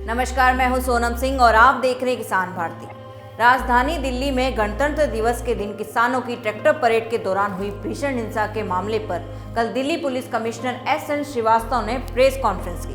नमस्कार, मैं हूं सोनम सिंह और आप देख रहे हैं किसान भारती। राजधानी दिल्ली में गणतंत्र दिवस के दिन किसानों की ट्रैक्टर परेड के दौरान हुई भीषण हिंसा के मामले पर कल Delhi police commissioner S N. Srivastava ने प्रेस कॉन्फ्रेंस की।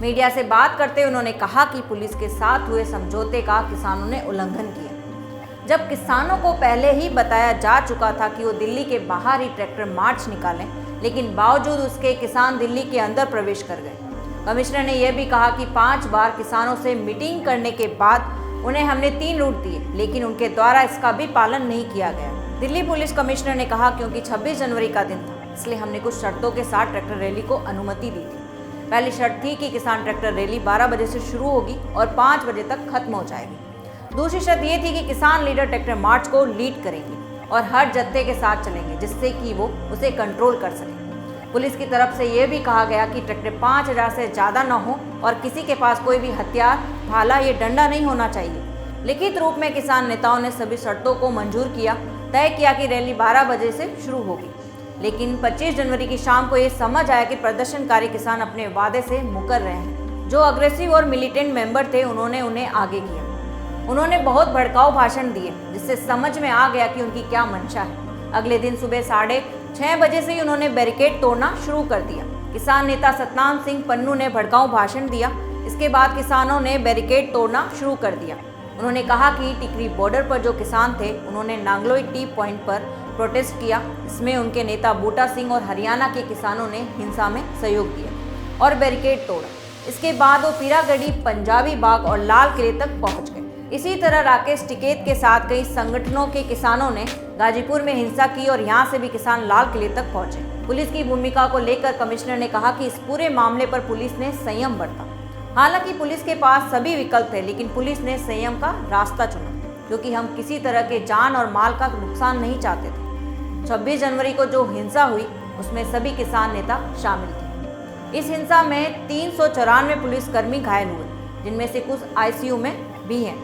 मीडिया से बात करते हुए उन्होंने कहा कि पुलिस के साथ हुए समझौते का किसानों ने उल्लंघन किया। जब किसानों को पहले ही बताया जा चुका था कि वो दिल्ली के बाहर ही ट्रैक्टर मार्च निकालें, लेकिन बावजूद उसके किसान दिल्ली के अंदर प्रवेश कर गए। कमिश्नर ने यह भी कहा कि 5 बार किसानों से मीटिंग करने के बाद उन्हें हमने 3 रूट दिए, लेकिन उनके द्वारा इसका भी पालन नहीं किया गया। दिल्ली पुलिस कमिश्नर ने कहा क्योंकि 26 जनवरी का दिन था, इसलिए हमने कुछ शर्तों के साथ ट्रैक्टर रैली को अनुमति दी थी। पहली शर्त थी कि किसान ट्रैक्टर रैली 12 बजे से शुरू होगी और 5 बजे तक खत्म हो जाएगी। दूसरी शर्त ये थी कि किसान लीडर ट्रैक्टर मार्च को लीड करेंगे और हर जत्थे के साथ चलेंगे, जिससे कि वो उसे कंट्रोल कर सकें। पुलिस की तरफ से यह भी कहा गया कि ट्रैक्टर 5000 से ज़्यादा न हो और किसी के पास कोई भी हथियार, भाला या डंडा नहीं होना चाहिए। लिखित रूप में किसान नेताओं ने सभी शर्तों को मंजूर किया, तय किया कि रैली 12 बजे से शुरू होगी। लेकिन 25 जनवरी की शाम को ये समझ आया कि प्रदर्शनकारी किसान अपने वादे से मुकर रहे हैं। जो अग्रेसिव और मिलिटेंट मेंबर थे, उन्होंने उन्हें आगे किया। उन्होंने बहुत भड़काऊ भाषण दिए, जिससे समझ में आ गया कि उनकी क्या मंशा है। अगले दिन सुबह 6:30 बजे से ही उन्होंने बैरिकेड तोड़ना शुरू कर दिया। किसान नेता सतनाम सिंह पन्नू ने भड़काऊ भाषण दिया। इसके बाद किसानों ने बैरिकेड तोड़ना शुरू कर दिया। उन्होंने कहा कि टिकरी बॉर्डर पर जो किसान थे, उन्होंने नांगलोई टी पॉइंट पर प्रोटेस्ट किया। इसमें उनके नेता बूटा सिंह और हरियाणा के किसानों ने हिंसा में सहयोग दिया और बैरिकेड तोड़ा। इसके बाद वो पीरागढ़ी, पंजाबी बाग और लाल किले तक पहुंच गए। इसी तरह राकेश टिकैत के साथ कई संगठनों के किसानों ने गाजीपुर में हिंसा की और यहां से भी किसान लाल किले तक पहुंचे। पुलिस की भूमिका को लेकर कमिश्नर ने कहा कि इस पूरे मामले पर पुलिस ने संयम बरता। हालांकि पुलिस के पास सभी विकल्प थे, लेकिन पुलिस ने संयम का रास्ता चुना, क्योंकि हम किसी तरह के जान और माल का नुकसान नहीं चाहते थे। 26 जनवरी को जो हिंसा हुई, उसमें सभी किसान नेता शामिल थे। इस हिंसा में 394 पुलिसकर्मी घायल हुए, जिनमें से कुछ आईसीयू में भी हैं।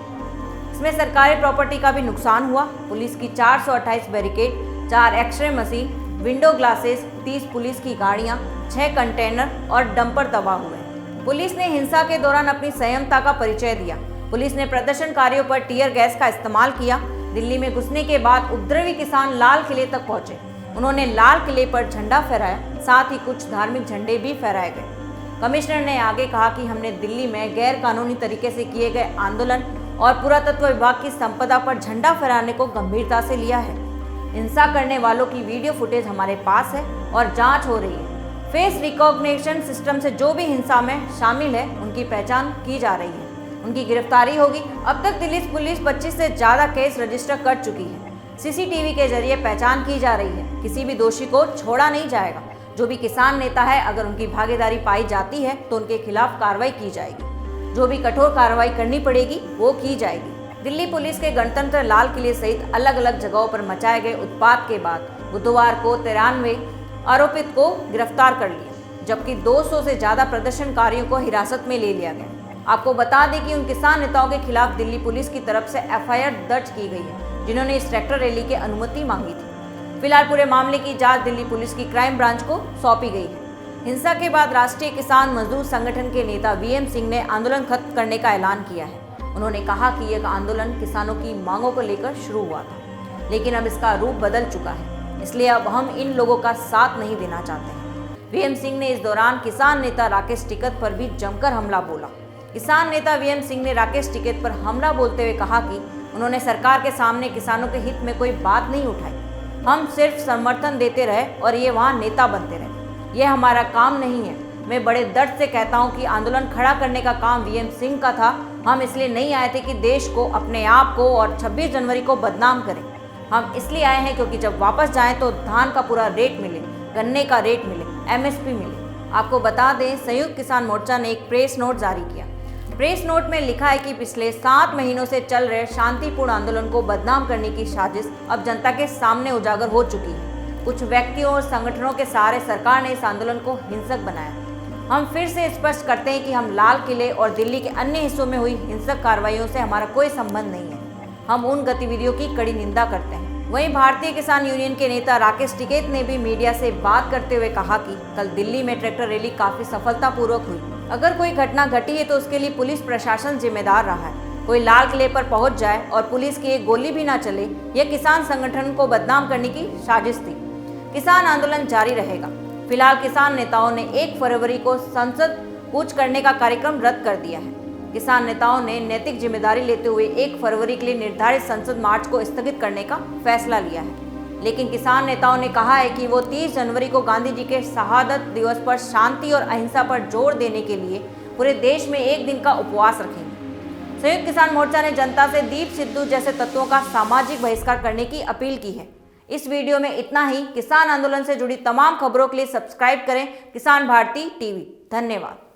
इसमें सरकारी प्रॉपर्टी का भी नुकसान हुआ। पुलिस की 428 barricade, 4 X-ray machine, window glasses, 30 police की गाड़ियां, 6 कंटेनर और डंपर तबाह हुए। पुलिस ने हिंसा के दौरान अपनी संयमता का परिचय दिया। पुलिस ने प्रदर्शनकारियों पर टीयर गैस का इस्तेमाल किया। दिल्ली में घुसने के बाद उपद्रवी किसान लाल किले तक पहुंचे। उन्होंने लाल किले पर झंडा फहराया, साथ ही कुछ धार्मिक झंडे भी फहराए गए। कमिश्नर ने आगे कहा कि हमने दिल्ली में गैर कानूनी तरीके से किए गए आंदोलन और पुरातत्व विभाग की संपदा पर झंडा फहराने को गंभीरता से लिया है। हिंसा करने वालों की वीडियो फुटेज हमारे पास है और जांच हो रही है। फेस रिकॉग्निशन सिस्टम से जो भी हिंसा में शामिल है, उनकी पहचान की जा रही है, उनकी गिरफ्तारी होगी। अब तक दिल्ली पुलिस 25 से ज़्यादा केस रजिस्टर कर चुकी है। सीसीटीवी के जरिए पहचान की जा रही है। किसी भी दोषी को छोड़ा नहीं जाएगा। जो भी किसान नेता है, अगर उनकी भागीदारी पाई जाती है तो उनके खिलाफ कार्रवाई की जाएगी। जो भी कठोर कार्रवाई करनी पड़ेगी वो की जाएगी। दिल्ली पुलिस के गणतंत्र लाल किले सहित अलग अलग जगहों पर मचाए गए उत्पात के बाद बुधवार को 93 आरोपित को गिरफ्तार कर लिया, जबकि 200 से ज्यादा प्रदर्शनकारियों को हिरासत में ले लिया गया। आपको बता दें कि उन किसान नेताओं के खिलाफ दिल्ली पुलिस की तरफ से एफआईआर दर्ज की गई है, जिन्होंने इस ट्रैक्टर रैली की अनुमति मांगी थी। फिलहाल पूरे मामले की जाँच दिल्ली पुलिस की क्राइम ब्रांच को सौंपी गई है। हिंसा के बाद राष्ट्रीय किसान मजदूर संगठन के नेता वीएम सिंह ने आंदोलन खत्म करने का ऐलान किया है। उन्होंने कहा कि यह आंदोलन किसानों की मांगों को लेकर शुरू हुआ था, लेकिन अब इसका रूप बदल चुका है, इसलिए अब हम इन लोगों का साथ नहीं देना चाहते हैं। वीएम सिंह ने इस दौरान किसान नेता राकेश टिकैत पर भी जमकर हमला बोला। किसान नेता वीएम सिंह ने राकेश टिकैत पर हमला बोलते हुए कहा कि उन्होंने सरकार के सामने किसानों के हित में कोई बात नहीं उठाई। हम सिर्फ समर्थन देते रहे और ये वहाँ नेता बनते रहे। यह हमारा काम नहीं है। मैं बड़े दर्द से कहता हूं कि आंदोलन खड़ा करने का काम वीएम सिंह का था। हम इसलिए नहीं आए थे कि देश को, अपने आप को और 26 जनवरी को बदनाम करें। हम इसलिए आए हैं क्योंकि जब वापस जाएं तो धान का पूरा रेट मिले, गन्ने का रेट मिले, एमएसपी मिले। आपको बता दें, संयुक्त किसान मोर्चा ने एक प्रेस नोट जारी किया। प्रेस नोट में लिखा है कि पिछले 7 महीनों से चल रहे शांतिपूर्ण आंदोलन को बदनाम करने की साजिश अब जनता के सामने उजागर हो चुकी है। कुछ व्यक्तियों और संगठनों के सहारे सरकार ने इस आंदोलन को हिंसक बनाया। हम फिर से स्पष्ट करते हैं कि हम लाल किले और दिल्ली के अन्य हिस्सों में हुई हिंसक कार्रवाइयों से हमारा कोई संबंध नहीं है। हम उन गतिविधियों की कड़ी निंदा करते हैं। वहीं भारतीय किसान यूनियन के नेता राकेश टिकैत ने भी मीडिया से बात करते हुए कहा कि कल दिल्ली में ट्रैक्टर रैली काफी सफलतापूर्वक हुई। अगर कोई घटना घटी है तो उसके लिए पुलिस प्रशासन जिम्मेदार रहा है। कोई लाल किले पर पहुंच जाए और पुलिस की एक गोली भी ना चले, यह किसान संगठन को बदनाम करने की साजिश थी। किसान आंदोलन जारी रहेगा। फिलहाल किसान नेताओं ने 1 फरवरी को संसद कूच करने का कार्यक्रम रद्द कर दिया है। किसान नेताओं ने नैतिक जिम्मेदारी लेते हुए 1 फरवरी के लिए निर्धारित संसद मार्च को स्थगित करने का फैसला लिया है। लेकिन किसान नेताओं ने कहा है कि वो 30 जनवरी को गांधी जी के शहादत दिवस पर शांति और अहिंसा पर जोर देने के लिए पूरे देश में 1 दिन का उपवास रखेंगे। संयुक्त किसान मोर्चा ने जनता से दीप सिद्धू जैसे तत्वों का सामाजिक बहिष्कार करने की अपील की है। इस वीडियो में इतना ही। किसान आंदोलन से जुड़ी तमाम खबरों के लिए सब्सक्राइब करें किसान भारती टीवी। धन्यवाद।